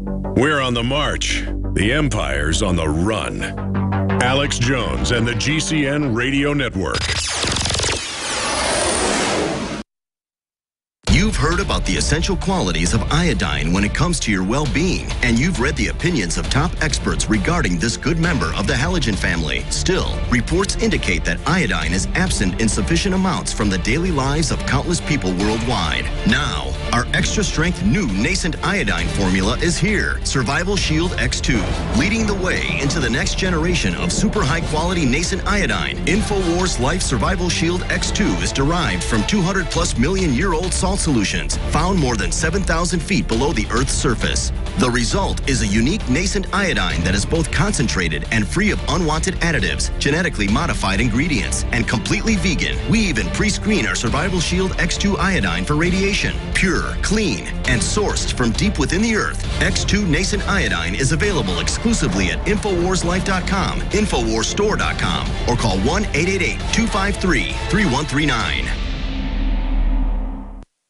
We're on the march. The Empire's on the run. Alex Jones and the GCN Radio Network. You've heard about the essential qualities of iodine when it comes to your well-being, and you've read the opinions of top experts regarding this good member of the halogen family. Still, reports indicate that iodine is absent in sufficient amounts from the daily lives of countless people worldwide. Now, our extra-strength new nascent iodine formula is here, Survival Shield X2, leading the way into the next generation of super high-quality nascent iodine. InfoWars Life Survival Shield X2 is derived from 200+ million-year-old salt solutions found more than 7,000 feet below the Earth's surface. The result is a unique nascent iodine that is both concentrated and free of unwanted additives, genetically modified ingredients, and completely vegan. We even pre-screen our Survival Shield X2 iodine for radiation. Pure, clean, and sourced from deep within the Earth, X2 nascent iodine is available exclusively at InfoWarsLife.com, InfoWarsStore.com, or call 1-888-253-3139.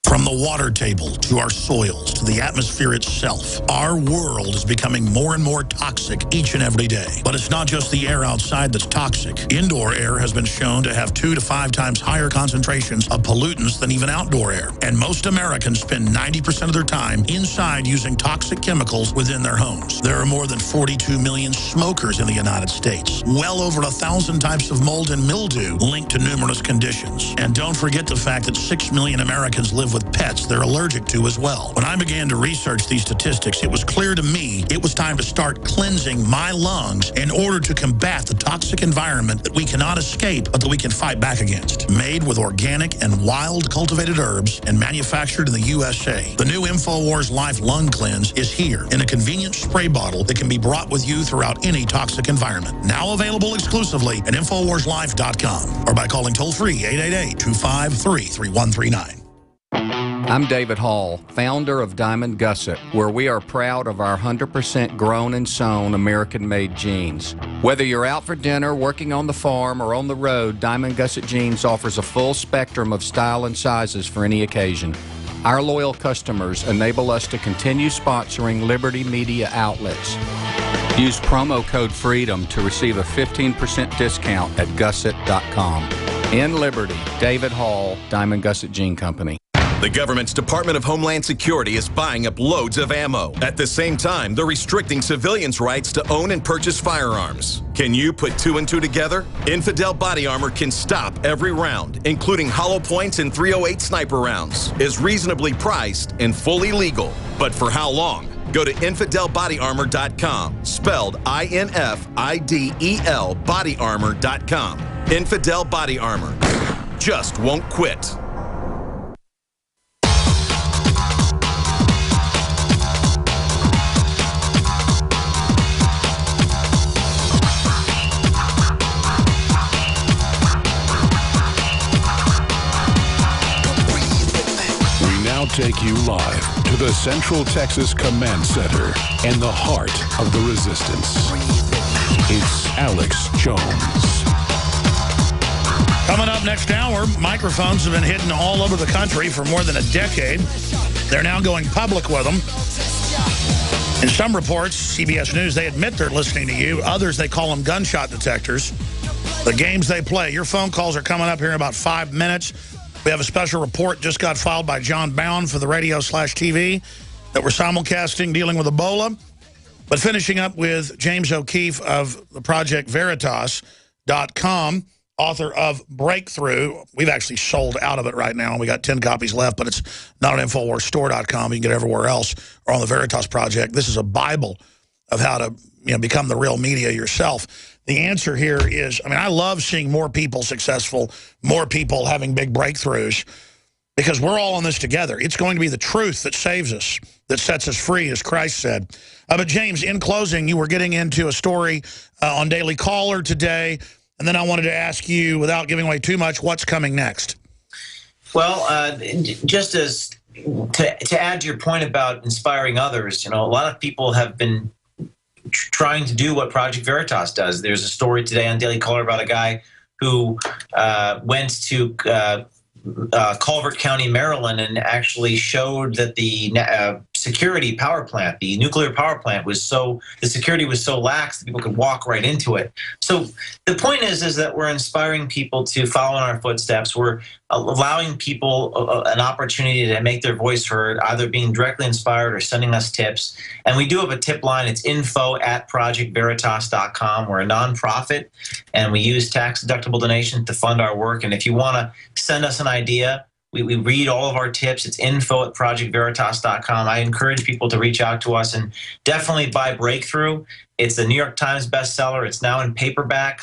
From the water table to our soils to the atmosphere itself, our world is becoming more and more toxic each and every day. But it's not just the air outside that's toxic. Indoor air has been shown to have 2 to 5 times higher concentrations of pollutants than even outdoor air. And most Americans spend 90% of their time inside using toxic chemicals within their homes. There are more than 42 million smokers in the United States. Well over 1,000 types of mold and mildew linked to numerous conditions. And don't forget the fact that 6 million Americans live with pets they're allergic to as well. When I began to research these statistics, it was clear to me it was time to start cleansing my lungs in order to combat the toxic environment that we cannot escape, but that we can fight back against. Made with organic and wild cultivated herbs and manufactured in the USA, the new InfoWars Life Lung Cleanse is here in a convenient spray bottle that can be brought with you throughout any toxic environment. Now available exclusively at InfoWarsLife.com or by calling toll-free 888-253-3139. I'm David Hall, founder of Diamond Gusset, where we are proud of our 100% grown and sewn American-made jeans. Whether you're out for dinner, working on the farm, or on the road, Diamond Gusset Jeans offers a full spectrum of style and sizes for any occasion. Our loyal customers enable us to continue sponsoring Liberty Media outlets. Use promo code FREEDOM to receive a 15% discount at gusset.com. In Liberty, David Hall, Diamond Gusset Jean Company. The government's Department of Homeland Security is buying up loads of ammo. At the same time, they're restricting civilians' rights to own and purchase firearms. Can you put 2 and 2 together? Infidel Body Armor can stop every round, including hollow points and .308 sniper rounds, is reasonably priced and fully legal. But for how long? Go to InfidelBodyArmor.com, spelled INFIDEL bodyarmor.com. Infidel Body Armor. Just won't quit. Take you live to the Central Texas Command Center in the heart of the resistance. It's Alex Jones. Coming up next hour, microphones have been hidden all over the country for more than a decade. They're now going public with them. In some reports, CBS News, they admit they're listening to you. Others, they call them gunshot detectors. The games they play. Your phone calls are coming up here in about 5 minutes. We have a special report just got filed by John Bound for the radio/TV that we're simulcasting dealing with Ebola. But finishing up with James O'Keefe of the Project Veritas.com, author of Breakthrough. We've actually sold out of it right now. We got 10 copies left, but it's not on InfoWarsStore.com. You can get it everywhere else or on the Veritas Project. This is a Bible of how to become the real media yourself. The answer here is, I love seeing more people successful, more people having big breakthroughs, because we're all in this together. It's going to be the truth that saves us, that sets us free, as Christ said. But James, in closing, you were getting into a story on Daily Caller today, and then I wanted to ask you, without giving away too much, what's coming next? Well, just as to add to your point about inspiring others, a lot of people have been trying to do what Project Veritas does. There's a story today on Daily Caller about a guy who went to Culver County, Maryland, and actually showed that the security power plant, the nuclear power plant, the security was so lax that people could walk right into it. So the point is that we're inspiring people to follow in our footsteps. We're allowing people an opportunity to make their voice heard, either being directly inspired or sending us tips. And we do have a tip line. It's info@projectveritas.com. We're a nonprofit, and we use tax-deductible donations to fund our work. And if you want to send us an idea, we read all of our tips. It's info@projectveritas.com. I encourage people to reach out to us and definitely buy Breakthrough. It's a New York Times bestseller. It's now in paperback.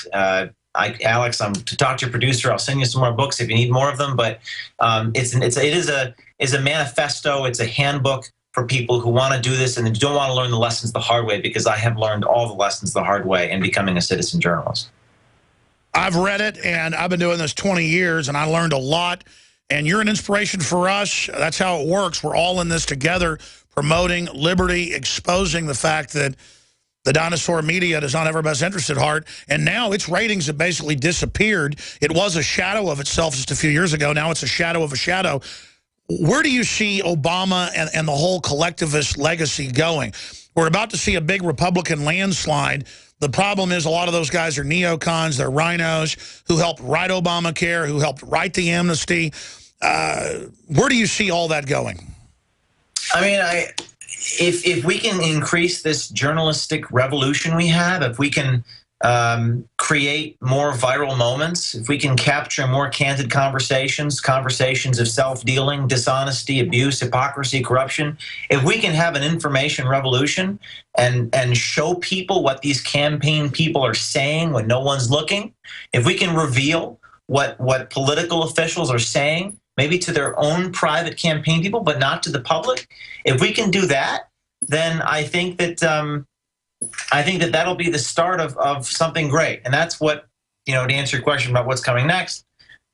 Alex, I'm to talk to your producer. I'll send you some more books if you need more of them. But it is a manifesto. It's a handbook for people who want to do this and don't want to learn the lessons the hard way, because I have learned all the lessons the hard way in becoming a citizen journalist. I've read it, and I've been doing this 20 years, and I learned a lot. And you're an inspiration for us. That's how it works. We're all in this together, promoting liberty, exposing the fact that the dinosaur media does not have our best interest at heart. And now its ratings have basically disappeared. It was a shadow of itself just a few years ago. Now it's a shadow of a shadow. Where do you see Obama and the whole collectivist legacy going? We're about to see a big Republican landslide. The problem is a lot of those guys are neocons, they're rhinos who helped write Obamacare, who helped write the amnesty. Where do you see all that going? I mean, if we can increase this journalistic revolution we have, if we can create more viral moments, if we can capture more candid conversations of self-dealing, dishonesty, abuse, hypocrisy, corruption, if we can have an information revolution and show people what these campaign people are saying when no one's looking, if we can reveal what political officials are saying, maybe to their own private campaign people, but not to the public, if we can do that, then I think that that'll be the start of something great. And that's what, to answer your question about what's coming next,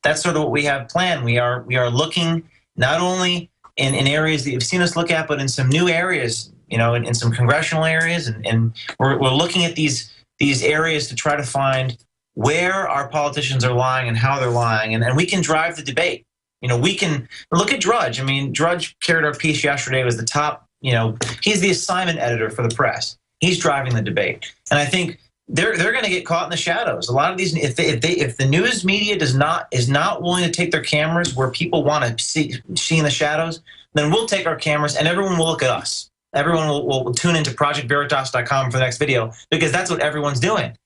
that's sort of what we have planned. We are looking not only in areas that you've seen us look at, but in some new areas, in some congressional areas. And we're looking at these areas to try to find where our politicians are lying and how they're lying. And we can drive the debate. We can look at Drudge. I mean, Drudge carried our piece yesterday, was the top, he's the assignment editor for the press. He's driving the debate. And I think they're going to get caught in the shadows. A lot of these, if the news media is not willing to take their cameras where people want to see in the shadows, then we'll take our cameras and everyone will look at us. Everyone will tune into projectveritas.com for the next video, because that's what everyone's doing.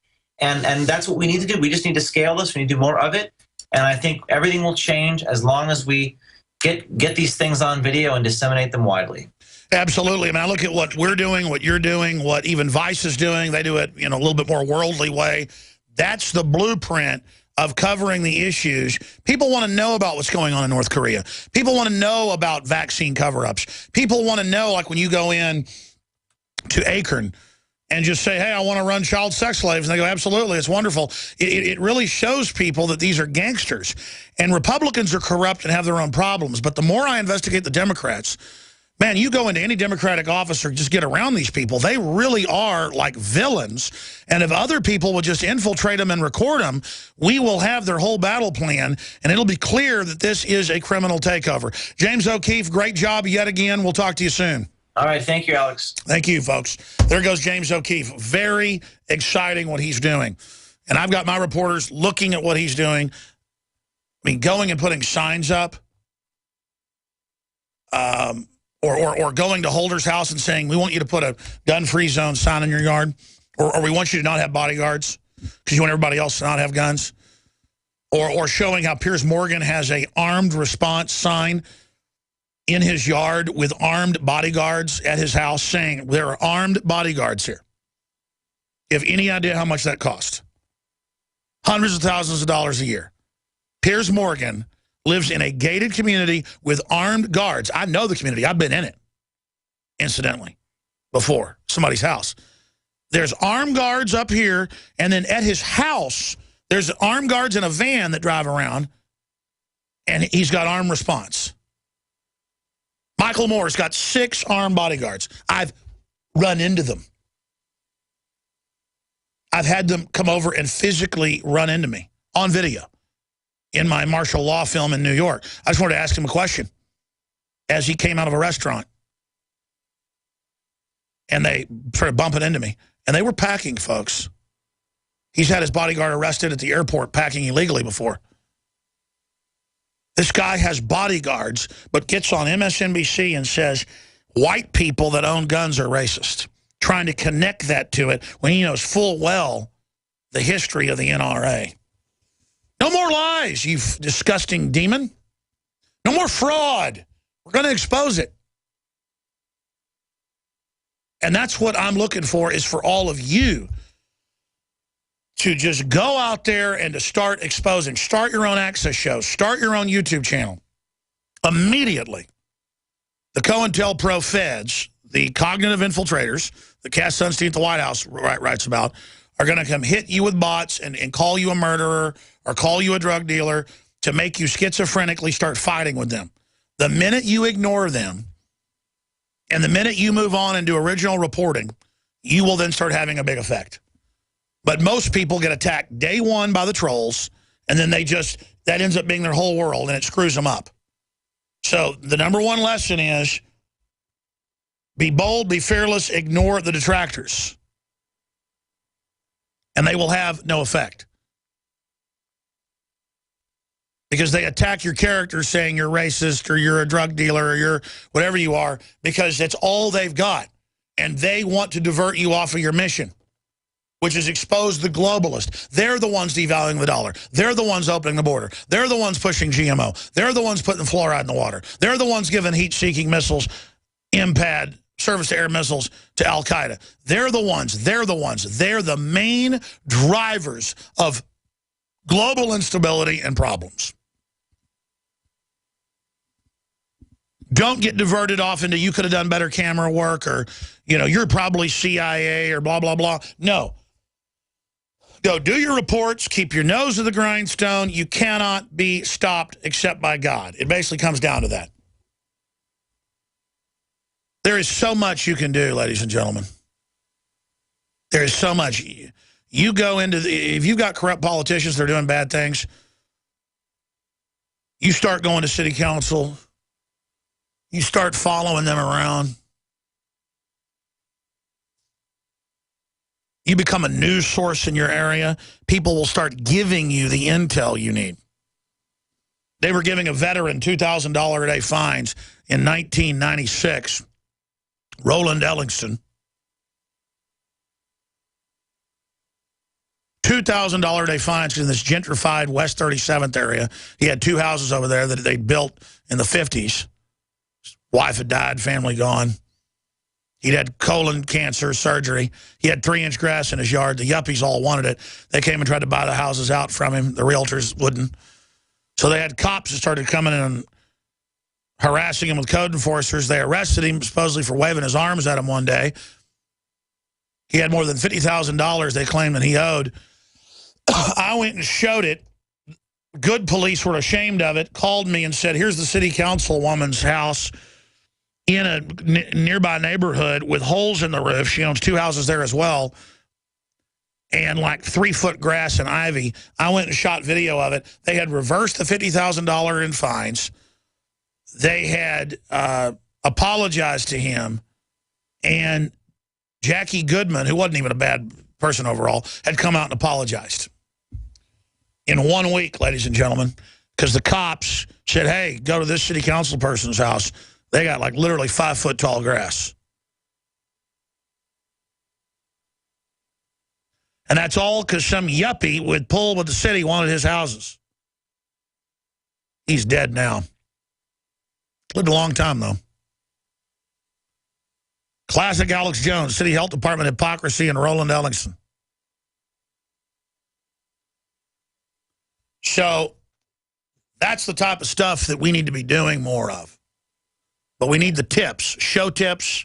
And that's what we need to do. We just need to scale this. We need to do more of it. And I think everything will change as long as we get these things on video and disseminate them widely. Absolutely. I mean, I look at what we're doing, what you're doing, what even Vice is doing. They do it a little bit more worldly way. That's the blueprint of covering the issues. People want to know about what's going on in North Korea. People want to know about vaccine cover-ups. People want to know, like when you go in to Akron and just say, hey, I want to run child sex slaves. And they go, absolutely, it's wonderful. It really shows people that these are gangsters. And Republicans are corrupt and have their own problems. But the more I investigate the Democrats, man, you go into any Democratic office or just get around these people, they really are like villains. And if other people will just infiltrate them and record them, we will have their whole battle plan, and it'll be clear that this is a criminal takeover. James O'Keefe, great job yet again. We'll talk to you soon. All right. Thank you, Alex. Thank you, folks. There goes James O'Keefe. Very exciting what he's doing. And I've got my reporters looking at what he's doing. I mean, going and putting signs up. Or going to Holder's house and saying, we want you to put a gun-free zone sign in your yard. Or we want you to not have bodyguards because you want everybody else to not have guns. Or showing how Piers Morgan has a armed response sign in his yard with armed bodyguards at his house saying, there are armed bodyguards here. You have any idea how much that costs? Hundreds of thousands of dollars a year. Piers Morgan lives in a gated community with armed guards. I know the community. I've been in it, incidentally, before, somebody's house. There's armed guards up here, and then at his house, there's armed guards in a van that drive around, and he's got armed response. Michael Moore's got 6 armed bodyguards. I've run into them. I've had them come over and physically run into me on video in my martial law film in New York. I just wanted to ask him a question as he came out of a restaurant. and they started bumping into me. And they were packing, folks. He's had his bodyguard arrested at the airport packing illegally before. This guy has bodyguards, but gets on MSNBC and says white people that own guns are racist, trying to connect that to it when he knows full well the history of the NRA. No more lies, you disgusting demon. No more fraud. We're going to expose it. And that's what I'm looking for, is for all of you to just go out there and to start exposing. Start your own access shows. Start your own YouTube channel. Immediately. The COINTELPRO feds, the cognitive infiltrators, that Cass Sunstein at the White House writes about, are going to come hit you with bots and call you a murderer or call you a drug dealer to make you schizophrenically start fighting with them. The minute you ignore them and the minute you move on and do original reporting, you will then start having a big effect. But most people get attacked day one by the trolls, and then that ends up being their whole world, and it screws them up. So the number one lesson is be bold, be fearless, ignore the detractors. And they will have no effect. Because they attack your character saying you're racist or you're a drug dealer or you're whatever you are, because that's all they've got. And they want to divert you off of your mission, which is expose the globalist. They're the ones devaluing the dollar. They're the ones opening the border. They're the ones pushing GMO. They're the ones putting fluoride in the water. They're the ones giving heat-seeking missiles, IMPAD, surface-to-air missiles to Al-Qaeda. They're the ones. They're the ones. They're the main drivers of global instability and problems. Don't get diverted off into you could have done better camera work, or, you know, you're probably CIA or blah, blah, blah. No. Go do your reports. Keep your nose to the grindstone. You cannot be stopped except by God. It basically comes down to that. There is so much you can do, ladies and gentlemen. There is so much. You go into if you've got corrupt politicians that are doing bad things, you start going to city council. You start following them around. You become a news source in your area. People will start giving you the intel you need. They were giving a veteran $2,000 a day fines in 1996. Roland Ellingston. $2,000 a day fines in this gentrified West 37th area. He had two houses over there that they built in the 50s. Wife had died, family gone. He'd had colon cancer surgery. He had 3-inch grass in his yard. The yuppies all wanted it. They came and tried to buy the houses out from him. The realtors wouldn't. So they had cops that started coming in and harassing him with code enforcers. They arrested him supposedly for waving his arms at him one day. He had more than $50,000 they claimed that he owed. I went and showed it. Good police were ashamed of it, called me and said, here's the city council woman's house in a nearby neighborhood with holes in the roof. She owns 2 houses there as well. And like 3-foot grass and ivy. I went and shot video of it. They had reversed the $50,000 in fines. They had apologized to him. And Jackie Goodman, who wasn't even a bad person overall, had come out and apologized. In 1 week, ladies and gentlemen, because the cops said, hey, go to this city council person's house. They got like literally 5-foot tall grass. And that's all because some yuppie with pull with the city wanted his houses. He's dead now. Lived a long time, though. Classic Alex Jones, City Health Department hypocrisy, and Roland Ellingston. So that's the type of stuff that we need to be doing more of. But we need the tips, show tips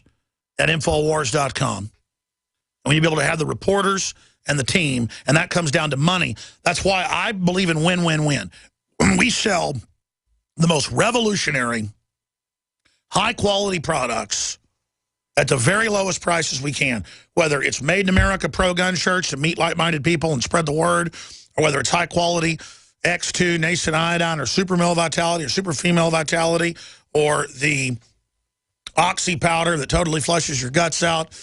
at Infowars.com. And we need to be able to have the reporters and the team, and that comes down to money. That's why I believe in win-win-win. We sell the most revolutionary, high-quality products at the very lowest prices we can, whether it's Made in America pro-gun shirts to meet like-minded people and spread the word, or whether it's high-quality X2 nascent iodine or super male vitality or super female vitality, or the oxy powder that totally flushes your guts out,